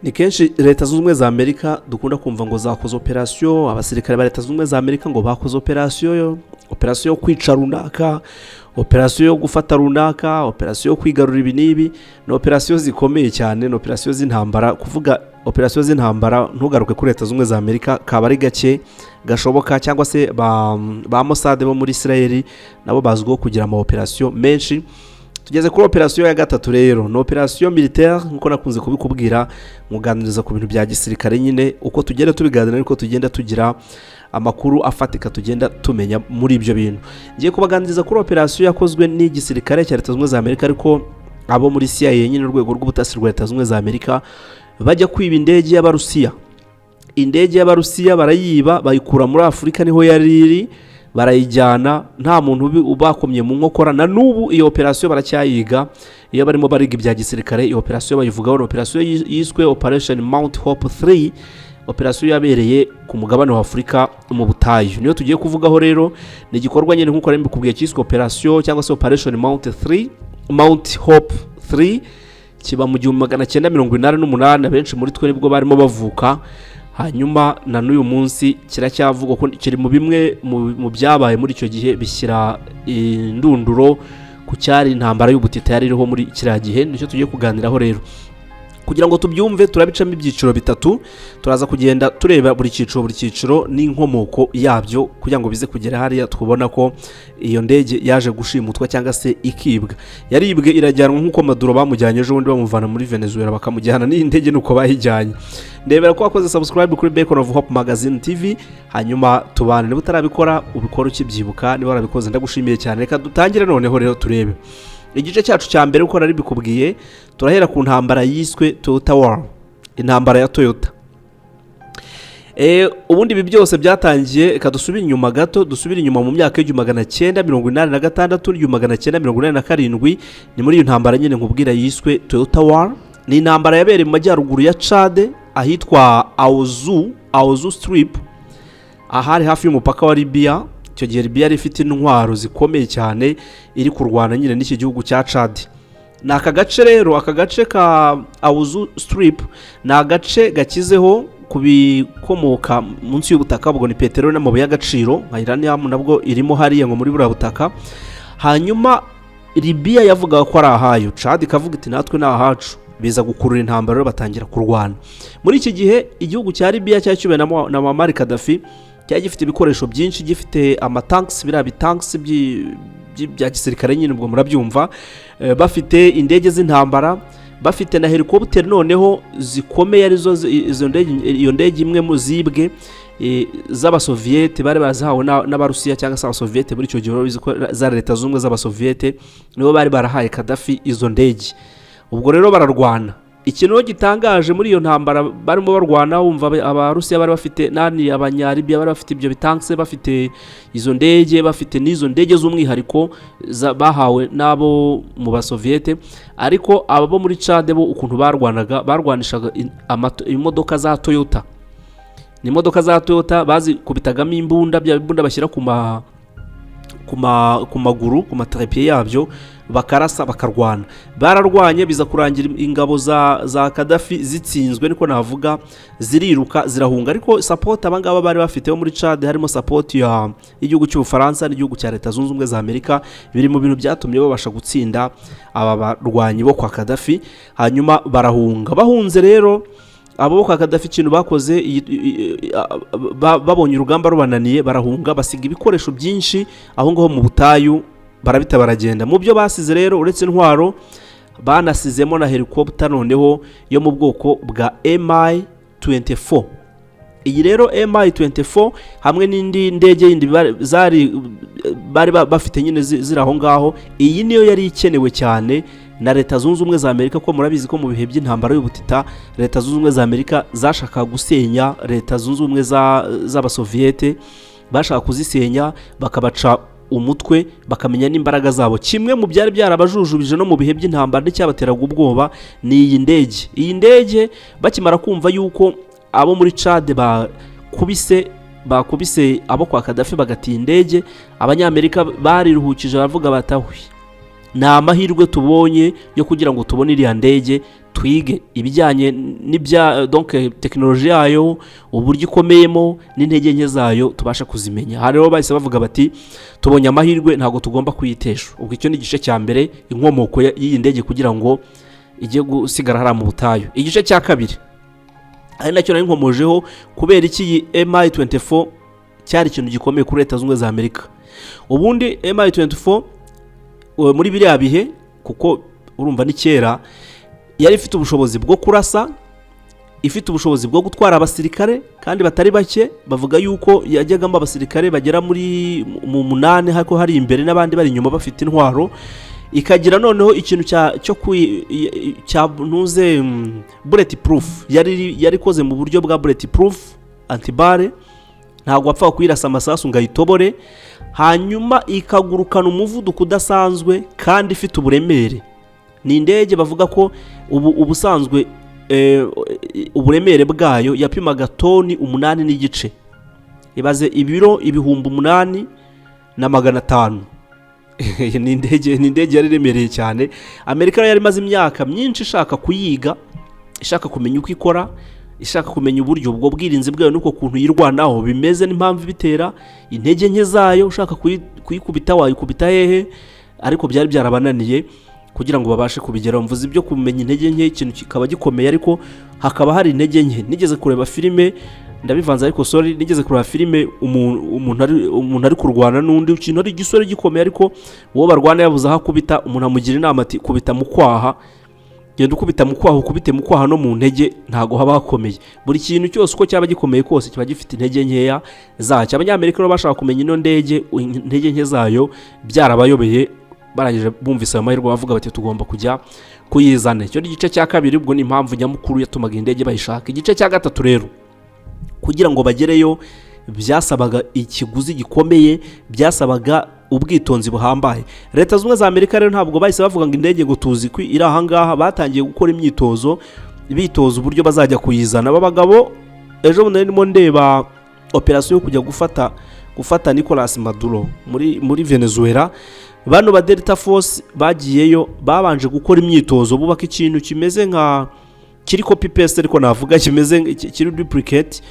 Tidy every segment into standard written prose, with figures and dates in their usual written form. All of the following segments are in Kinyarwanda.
ni kenshi leta zunze ubumwe za Amerika dukunda kumva ngo zakoze operasiyo, abasirikare ba leta zunze ubumwe za Amerika ngo bakoze operasiyo yo kwica runaka, operasiyo yo gufata runaka, operasiyo yo kwigarura ibi n'ibi. Ni operasiyo zikomeye cyane, ni operasiyo z'intambara. Kuvuga operasiyo z'intambara ntugaruke kuri leta zunze ubumwe za Amerika kaba ari gake gashoboka, cyangwa se ba Mossad bo muri Israel nabo bazwiho kugira ama operasiyo menshi. Tugeze kuri operasiyo ya gatatu rero, ni operasiyo militaire nkuko nakunze kubikubwira, muganiriza ku bintu bya gisirikare nyine, uko tugenda tubiganira ariko tugenda tugira amakuru afatika tugenda tumenya muri ibyo bintu. Ngiye kubaganiriza kuri operasiyo yakozwe n'igisirikare cya leta zunze ubumwe za Amerika, ariko abo muri CIA nyine urwego rw'ubutasi rwa leta zunze ubumwe za Amerika bajya kwiba indege y'Abarusiya. Indege y'Abarusiya barayiba, bayikura muri Afurika niho yari iri, barayijyana nta muntu ubakomye mu nkokora. Na n'ubu iyo operasiyo baracyayiga, iyo barimo bariga ibya gisirikare. Iyo operasiyo bayivugaho, operasiyo yiswe Operation Mount Hope 3, operasiyo yabereye ku mugabane wa Afurika mu butayu. Niyo tugiye kuvugaho rero. Ni igikorwa nyine nkuko rero kubwiye cyiswe operasiyo cyangwa se Operation Mount Hope 3, kiba mu 1988. Benshi muri twe nibwo barimo bavuka. Hanyuma na n'uyu munsi kiracyavuga ko kiri mu bimwe mu byabaye muri icyo gihe bishyira indunduro ku cyari intambara y'ubutita yari iriho muri kiriya gihe. Nicyo tugiye kuganiraho rero. Kugira ngo tubyumve turabicamo ibyiciro bitatu, turaza kugenda tureba buri cyiciro n'inkomoko yabyo kugira ngo bize kugera hariya twubona ko iyo ndege yaje gushimutwa cyangwa se ikibwa. Yaribwe irajyanwa nk'uko Maduro bamujyanye ejo bundi bamuvana muri Venezuela bakamujyana n'iyi ndege nuko bayijyanye. Ndebera ko wakoze subscribe kuri Beacon of Hope Magazine TV, hanyuma tubane. Niba utarabikora ubikora ukibyibuka, niba warabikoze ndagushimiye cyane. Reka dutangire noneho rero turebe igice cyacu cya mbere uko nari bikubwiye. Turahera ku ntambara yiswe Toyota War, intambara ya Toyota. Ubundi ibi byose byatangiye, reka dusubire inyuma gato, dusubire inyuma mu myaka y'1986 1987. Ni muri iyo ntambara nyine nkubwira yiswe Toyota War. Ni intambara yabereye mu majyaruguru ya Chad ahitwa Aouzou Strip, ahari hafi y'umupaka wa Libya. Icyo gihe Libya yari ifite intwaro zikomeye cyane iri kurwana nyine n'iki gihugu cya Chad. Ni aka gace rero, aka gace ka Aouzou Strip ni agace gakizeho kubikomoka munsi y'ubutaka, ubwo ni peteroli n'amabuye y'agaciro nka uranium nabwo irimo hariya ngo muri buriya butaka. Hanyuma Libya yavugaga ko ari ahayo, Chad ikavuga iti natwe ni ahacu. Biza gukurura intambara rero batangira kurwana. Muri iki gihe igihugu cya Libya cyacyuwe na Muammar Gaddafi, cyari gifite ibikoresho byinshi, gifite amatanks, biriya bitanks bya gisirikare nyine ubwo murabyumva, bafite indege z'intambara, bafite na helicopter noneho zikomeye arizo izo ndege. Iyo ndege imwe mu zibwe z'abasoviete bari barazahawe n'Abarusiya cyangwa se abasoviete muri icyo gihe za leta z'ubumwe z'abasoviete, nibo bari barahaye Gaddafi izo ndege. Ubwo rero bararwana. Ikintu gitangaje muri iyo ntambara barimo barwana, wumva Abarusiya bari bafite Abanyaribya bari bafite ibyo bitanks, bafite izo ndege, bafite n'izo ndege z'umwihariko bahawe nabo mu basoviete. Ariko abo muri Chad bo ukuntu barwanishaga imodoka za Toyota. Ni imodoka za Toyota bazikubitagamo imbunda, bya bimbunda bashyira ku maguru, ku matrepied yabyo, bakarasa bakarwana. Bararwanye biza kurangira ingabo za Gaddafi zitsinzwe, niko navuga, ziriruka zirahunga. Ariko support abangaba bari bafite muri Chad, harimo support y'igihugu cy'Ubufaransa n'igihugu cya leta zunze ubumwe za Amerika, biri mu bintu byatumye babasha gutsinda aba barwanyi bo kwa Gaddafi. Hanyuma barahunga. Bahunze rero abo kwa Gaddafi ikintu bakoze, babonye urugamba rubananiye, barahunga basiga ibikoresho byinshi aho ngaho mu butayu, barabita baragenda. Mu byo basize rero uretse intwaro, banasizemo na helicopter noneho yo mu bwoko bwa Mi-24. Iyi rero Mi-24 hamwe n'indi ndege yindi bari bafite nyine ziri aho ngaho, iyi niyo yari ikenewe cyane na leta zunze ubumwe za Amerika, ko murabizi ko mu bihe by'intambara y'ubutita leta zunze ubumwe za Amerika zashaka gusenya leta zunze ubumwe z'abasoviete, bashaka kuzisenya bakabaca umutwe, bakamenya n'imbaraga zabo. Kimwe mu byari byarabajujubije no mu bihe by'intambara n'icyabateraga ubwoba ni iyi ndege. Iyi ndege bakimara kumva yuko abo muri Chad bakubise abo kwa Gaddafi bagatiye indege, Abanyamerika bariruhukije baravuga batahwi, ni amahirwe tubonye yo kugira ngo tubone iriya ndege twige ibijyanye n'ibya donc tekinoloji yayo, uburyo ikomeyemo n'intege nke zayo tubasha kuzimenya. Aha rero bahise bavuga bati tubonye amahirwe ntabwo tugomba kuyitesha. Ubwo icyo ni igice cya mbere, inkomoko y'iyi ndege kugira ngo ijye gusigara hariya mu butayu. Igice cya kabiri ari nacyo nari nkomojeho, kubera iki iyi Mi-24 cyari ikintu gikomeye kuri Leta Zunze Ubumwe za Amerika. Ubundi Mi-24 muri biriya bihe, kuko urumva ni kera, yari ifite ubushobozi bwo kurasa, ifite ubushobozi bwo gutwara abasirikare kandi batari bake. Bavuga yuko yajyagamo abasirikare bagera muri mu 8, ariko hari imbere n'abandi bari inyuma bafite intwaro. Ikagira noneho ikintu cya ntuze bullet proof, yari koze mu buryo bwa bullet proof antibare, ntabwo wapfa kuyirasa amasasu ngayitobore. Hanyuma ikagurukana umuvuduko udasanzwe kandi ifite uburemere. Ni indege bavuga ko ubusanzwe uburemere bwayo yapimaga toni 8 n'igice. Ibaze ibiro 8,500. Ni indege yari iremereye cyane. Amerika yari imaze imyaka myinshi ishaka kuyiga, ishaka kumenya uko ikora, ishaka kumenya uburyo ubwo bwirinzi bwayo nuko kuntu yirwanaho bimeze n'impamvu bitera, intege nke zayo, ushaka kuyikubita wayikubita hehe. Ariko byari byarabananiye kugira ngo babashe kubigeraho. Mvuze ibyo kumenya intege nke, ikintu kikaba gikomeye ariko hakaba hari intege nke. Nigeze kureba filime, ndabivanze ariko sorry, nigeze kureba filime umuntu ari kurwana n'undi, ikintu ari igisore gikomeye, ariko uwo barwana yabuze aho kubita, umuntu amugira inama ati kubita mu kwaha, genda ukubita mu kwaha, ukubite mu kwaha no mu ntege, ntago haba hakomeye. Buri kintu cyose uko cyaba gikomeye kose kiba gifite intege nkeya zacyo. Abanyamerika rero bashaka kumenya ino ndege intege nke zayo, byarabayobeye. Barangije bumvise amahirwe bavuga bati tugomba kujya kuyizana. Icyo ni igice cya kabiri, ubwo ni impamvu nyamukuru yatumaga indege bayishaka. Igice cya gatatu rero, kugira ngo bagereyo byasabaga ikiguzi gikomeye, byasabaga ubwitonzi buhambaye. Leta Zunze Ubumwe za Amerika rero ntabwo bahise bavuga ngo indege ngo tuzi ko iri aha ngaha. Batangiye gukora imyitozo, bitoza uburyo bazajya kuyizana. Aba bagabo ejo bundi ndimo ndeba operation yo kujya gufata Nicolas Maduro muri Venezuela. Bano ba Delta Force bagiyeyo, babanje gukora imyitozo, bubaka ikintu kimeze nka kiri copy paste, ariko navuga kimeze kiri duplicate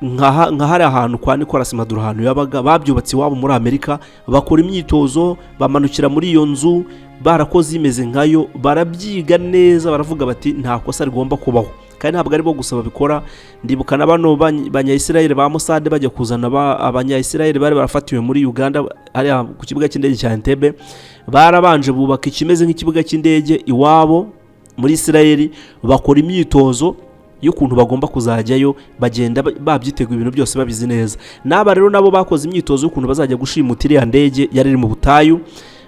nka hari ahantu kwa Nicolas Maduro, ahantu yabaga. Babyubatse iwabo muri Amerika, bakora imyitozo, bamanukira muri iyo nzu, barakoze imeze nkayo, barabyiga neza, baravuga bati nta kosa rigomba kubaho. Kandi ntabwo ari bo gusa babikora. Ndibukana bano banya-Israel ba Mossad bajya kuzana abanya-Israel bari barafatiwe muri Uganda ari ku kibuga cy'indege cya Entebbe. Barabanje bubaka ikimeze nk'ikibuga cy'indege iwabo muri Israel, bakora imyitozo y'ukuntu bagomba kuzajyayo, bagenda babyiteguye ibintu byose babizi neza. N'aba rero nabo bakoze imyitozo y'ukuntu bazajya gushimuta iriya ndege yari iri mu butayu,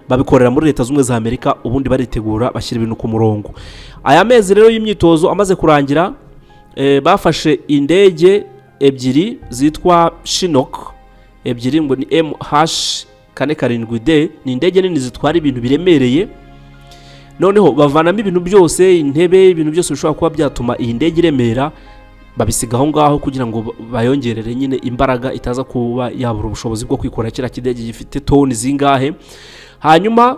babikorera muri Leta Zunze Ubumwe za Amerika. Ubundi baritegura bashyira ibintu ku murongo. Aya mezi rero y'imyitozo amaze kurangira, bafashe indege ebyiri zitwa Chinook ebyiri, ngo ni MH470D. Ni indege nini zitwara ibintu biremereye. Noneho bavanamo ibintu byose, intebe, ibintu byose bishobora kuba byatuma iyi ndege iremera, babisiga aho ngaho kugira ngo bayongerere nyine imbaraga, itaza kuba yabura ubushobozi bwo kwikora kiriya kidege gifite toni zingahe. Hanyuma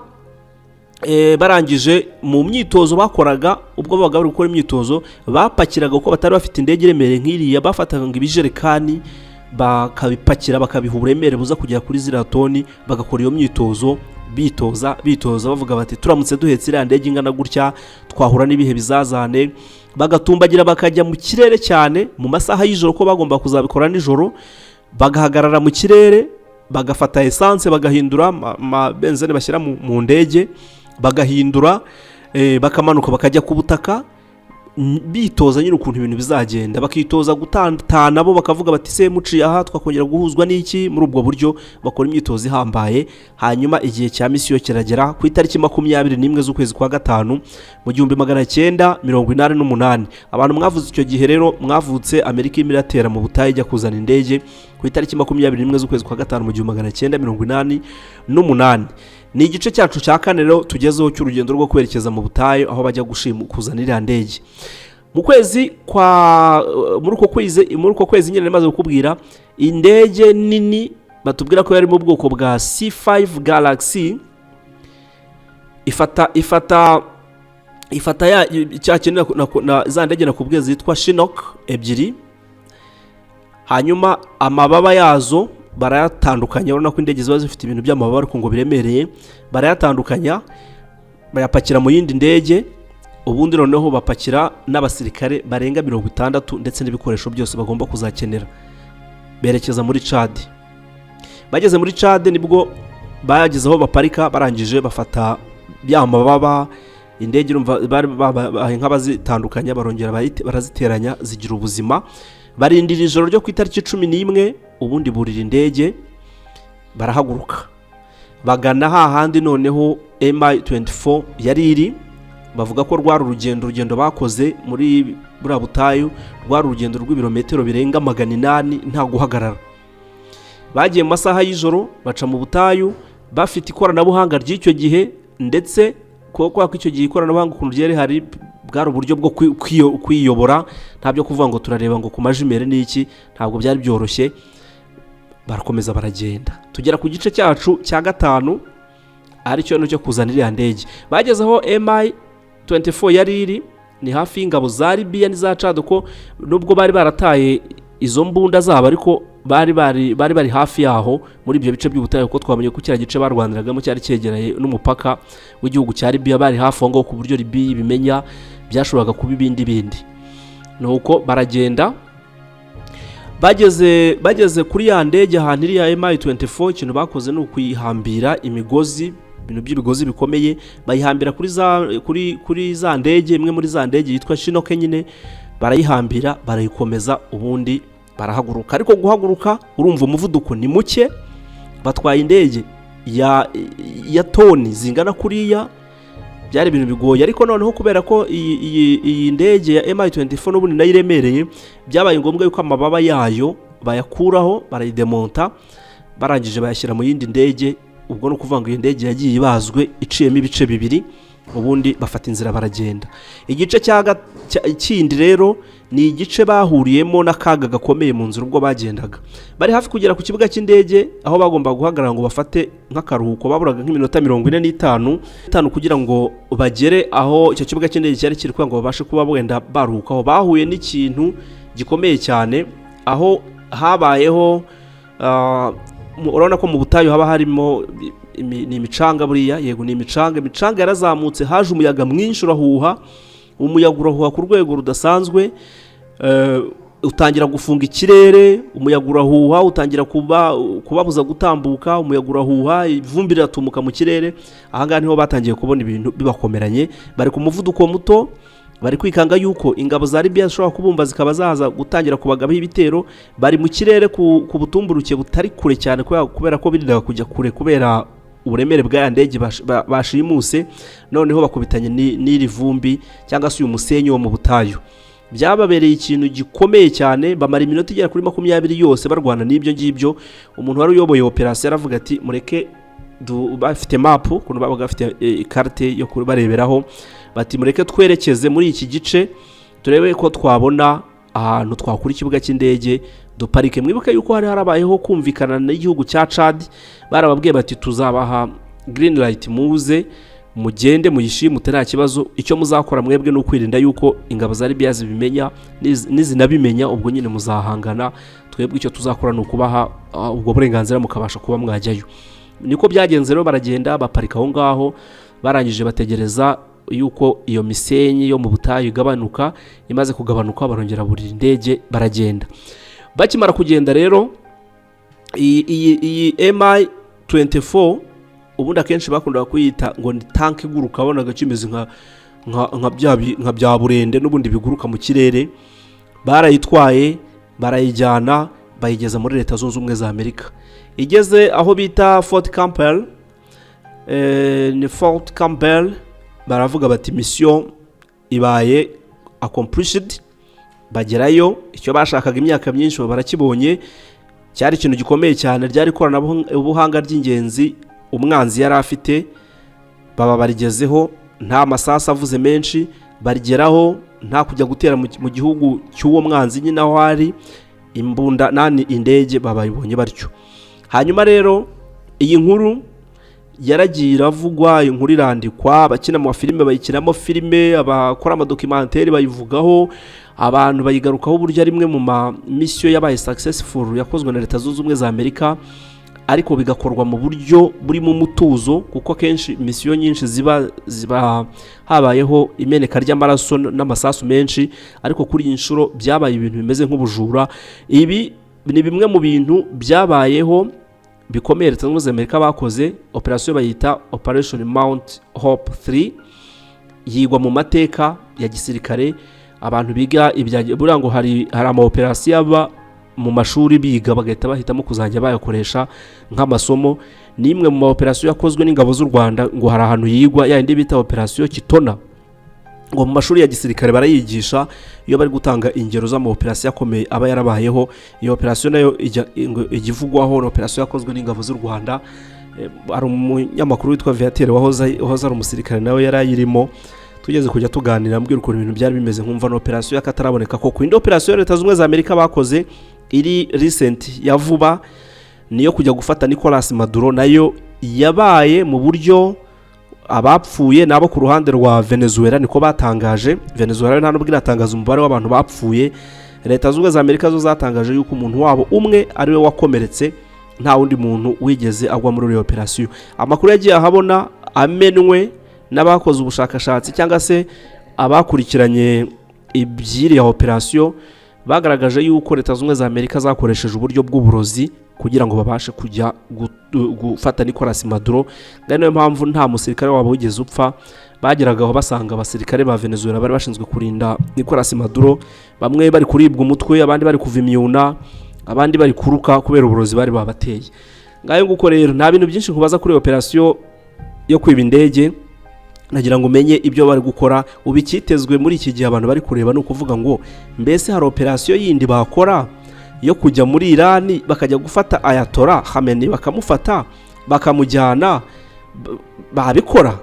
barangije mu myitozo bakoraga, ubwo babaga bari gukora imyitozo, bapakiraga uko batari bafite indege iremereye nk'iriya. Bafataga ngo ibijerekani bakabipakira, bakabiha uburemere buza kugera kuri ziriya toni, bagakora iyo myitozo bitoza bavuga bati turamutse duhetse iriya ndege ingana gutya twahura n'ibihe bizazane. Bagatumbagira bakajya mu kirere cyane mu masaha y'ijoro, ko bagomba kuzabikora nijoro. Bagahagarara mu kirere, bagafata essence, bagahindura benzene bashyira mu ndege, bagahindura, bakamanuka bakajya ku butaka, bitoza nyine ukuntu ibintu bizagenda. Bakitoza gutana bo, bakavuga bati se muciye aha twakongera guhuzwa n'iki. Muri ubwo buryo bakora imyitozo ihambaye. Hanyuma igihe cya misiyo kiragera ku itariki 21 z'ukwezi kwa gatanu mu 1988. Abantu mwavuze icyo gihe rero, mwavutse Amerika imiratera mu butayu ijya kuzana indege ku itariki 21 z'ukwezi kwa gatanu mu 1988. Ni igice cyacu cya kane rero tugezeho cy'urugendo rwo kwerekeza mu butayu, aho bajya kuzana iriya ndege. Muri uko kwezi nyine namaze kukubwira, indege nini batubwira ko yari mu bwoko bwa C5 Galaxy ifata ya cyakenera na za ndege nakubwiye zitwa Chinook ebyiri, hanyuma amababa yazo barayatandukanya. Urabona ko indege ziba zifite ibintu by'amababa ariko ngo biremereye, barayatandukanya bayapakira mu yindi ndege, ubundi noneho bapakira n'abasirikare barenga 60 ndetse n'ibikoresho byose bagomba kuzakenera, berekeza muri Chad. Bageze muri Chad nibwo bageze aho baparika, barangije bafata by'amababa, indege urumva nk'abazitandukanya barongera baraziteranya zigira ubuzima. Barindira ijoro ryo ku itariki 11, ubundi burira indege barahaguruka bagana hahandi noneho Mi-24 yari iri. Bavuga ko rwari urugendo bakoze muri buriya butayu, rwari urugendo rw'ibirometero birenga 800 nta guhagarara. Bagiye mu masaha y'ijoro baca mu butayu bafite ikoranabuhanga ry'icyo gihe, ndetse kuko icyo gihe ikoranabuhanga ukuntu ryari hari bwari uburyo bwo kwiyobora, ntabyo kuvuga ngo turareba ngo ku majimere n'iki, ntabwo byari byoroshye. Barakomeza baragenda, tugera ku gice cyacu cya 5 ari cyo no cyo kuzana iriya ndege. Bageze aho Mi-24 yari iri, ni hafi y'ingabo za Libya n'iza Chad, ko nubwo bari barataye izo mbunda zabo ariko bari hafi yaho muri ibyo bice by'ubutayu, ko twamenye ko kiriya gice barwaniragamo cyari cyegereye n'umupaka w'igihugu cya Libya, bari hafi ngo ku buryo Libya bimenya byashoboraga kuba ibindi. Nuko baragenda, bageze kuri ya ndege ahantu iri ya Mi-24, ikintu bakoze ni ukuyihambira imigozi, ibintu by'ibigozi bikomeye, bayihambira kuri za ndege, imwe muri za ndege yitwa Chinook nyine, barayihambira barayikomeza, ubundi barahaguruka. Ariko guhaguruka urumva umuvuduko ni muke, batwaye indege ya toni zingana kuriya, byari ibintu bigoye. Ariko noneho kubera ko iyi ndege ya Mi-24 n'ubundi nayo iremereye, byabaye ngombwa yuko amababa yayo bayakuraho, barayidemonta, barangije bayashyira mu yindi ndege. Ubwo no kuvuga ngo iyi ndege yagiye ibazwe iciyemo ibice bibiri, ubundi bafata inzira baragenda. Igice kindi rero ni igice bahuriyemo n'akaga gakomeye mu nzira ubwo bagendaga. Bari hafi kugera ku kibuga cy'indege aho bagomba guhagarara ngo bafate nk'akaruhuko, baburaga nk'iminota 45 kugira ngo bagere aho icyo kibuga cy'indege cyari kiri, kugira ngo babashe kuba wenda baruhukaho. Bahuye n'ikintu gikomeye cyane, aho habayeho urabona ko mu butayu haba harimo ni imicanga, buriya yego ni imicanga yarazamutse, haje umuyaga mwinshi urahuha, umuyaga urahuha ku rwego rudasanzwe, utangira gufunga ikirere, umuyaga urahuha utangira kubabuza gutambuka, umuyaga urahuha, ivumbi riratumuka mu kirere. Ahangaha niho batangiye kubona ibintu bibakomeranye, bari ku muvuduko muto, bari kwikanga yuko ingabo za Libya zishobora kubumba zikaba zaza gutangira kubagabaho ibitero. Bari mu kirere ku butumburuke butari kure cyane, kubera ko birindaga kujya kure kubera uburemere bwa ndege bashimuse. Noneho bakubitanye n'iri vumbi cyangwa se uyu musenyi wo mu butayu, byababereye ikintu gikomeye cyane. Bamara iminota igera kuri 20 yose barwana n'ibyo ngibyo. Umuntu wari uyoboye operation aravuga ati mureke bafite map, kuno babaga bafite carte yo bareberaho, bati mureke twerekeze muri iki gice turebe ko twabona ahantu twakura ikibuga cy'indege duparike. Mwibuke yuko hari harabayeho kumvikana n'igihugu cya Chad, barababwiye bati tuzabaha green light, muze mugende muyishimute nta kibazo, icyo muzakora mwebwe no kwirinda yuko ingabo za Libya zibimenya, nizinabimenya ubwo nyine muzahangana, twebwe icyo tuzakora ni ukubaha ubwo burenganzira mukabasha kuba mwajyayo. Niko byagenze rero, baragenda baparika aho ngaho, barangije bategereza yuko iyo misenyi yo mu butayu igabanuka. Imaze kugabanuka barongera burira indege baragenda. Bakimara kugenda rero, iyi Mi-24 ubundi akenshi bakundaga kuyita ngo ni tank iguruka, abonaga kimeze nka bya burende n'ubundi biguruka mu kirere. Barayitwaye barayijyana bayigeza muri Leta Zunze Ubumwe za Amerika. Igeze aho bita Fort Campbell, ni Fort Campbell, baravuga bati mission ibaye accomplished. Bagerayo, icyo bashakaga imyaka myinshi barakibonye. Cyari ikintu gikomeye cyane, ryari koranabuhanga ry'ingenzi umwanzi yari afite, baba barigezeho nta masasa avuze menshi, barigeraho nta kujya gutera mu gihugu cy'uwo mwanzi nyine aho hari imbunda indege babayibonye batyo. Hanyuma rero iyi nkuru yaragiye iravugwa, inkuru irandikwa, abakina mu filime bayikinamo filime, abakora amadokumentari bayivugaho, abantu bayigarukaho uburyo ari imwe mu misiyo yabaye successful yakozwe na Leta Zunze Ubumwe za Amerika, ariko bigakorwa mu buryo burimo umutuzo, kuko kenshi misiyo nyinshi ziba habayeho imeneka ry'amaraso n'amasasu menshi, ariko kuri iyi nshuro byabaye ibintu bimeze nk'ubujura. Ibi ni bimwe mu bintu byabayeho bikomeye Leta Zunze Ubumwe za Amerika bakoze. Operation bayita Operation Mount Hope 3, yigwa mu mateka ya gisirikare. Abantu biga buriya ngo hari ama operation aba mu mashuri biga bagahita bahitamo kuzajya bayakoresha nk'amasomo. Ni imwe mu operation yakozwe n'ingabo z'u Rwanda, ngo hari ahantu yigwa yindi bita Operation Kitona, ngo mu mashuri ya gisirikare barayigisha iyo bari gutanga ingero z'ama operation akomeye aba yarabayeho. Iyo operation nayo igivugwaho na operation yakozwe n'ingabo z'u Rwanda. Ari umunyamakuru witwa Viateur wahoze ari umusirikare nawe yarayirimo, tugeze kujya tuganira mbwira ukuntu ibintu byari bimeze, nkumva no operation yakataraboneka ko indi operation Leta Zunze Ubumwe za Amerika bakoze iri recent ya vuba niyo kujya gufata Nicolas Maduro, nayo yabaye mu buryo abapfuye nabo ku ruhande rwa Venezuela niko batangaje. Venezuela nta nubwo iratangaza umubare w'abantu bapfuye. Leta Zunze Ubumwe za Amerika zo zatangaje yuko umuntu wabo umwe ari we wakomeretse, nta wundi muntu wigeze agwa muri iyo operation. Amakuru yagiye ahabona amenwe n'abakoze ubushakashatsi cyangwa se abakurikiranye ibyiri ya operation, bagaragaje yuko Leta Zunze Ubumwe za Amerika zakoresheje uburyo bw'uburozi kugira ngo babashe kujya gufata Nicolas Maduro. Niyo mpamvu nta musirikare wabo wigeze upfa. Bageragaho basanga abasirikare ba Venezuela bari bashinzwe kurinda Nicolas Maduro, bamwe bari kuribwa umutwe, abandi bari kuva imyuna, abandi bari kuruka kubera uburozi bari babateye. Ngayo nguko rero nta bintu byinshi kubaza kuri operation yo kwiba indege, nagira ngo umenye ibyo bari gukora. Ubikitezwe muri iki gihe abantu bari kureba no kuvuga ngo mbese hari operation yindi bakora yo kujya muri Iran bakajya gufata Ayatollah Khamenei bakamufata bakamujyana, babikora.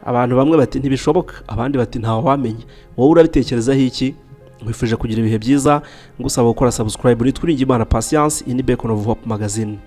Abantu bamwe bati ntibishoboka, abandi bati ntawe wamenye. Wowe urabitekerezaho iki? Nkwifuje kugira ibihe byiza, ngusaba gukora subscribe. Ni Twiringiyimana Patience, ini Beacon of Hope magazine.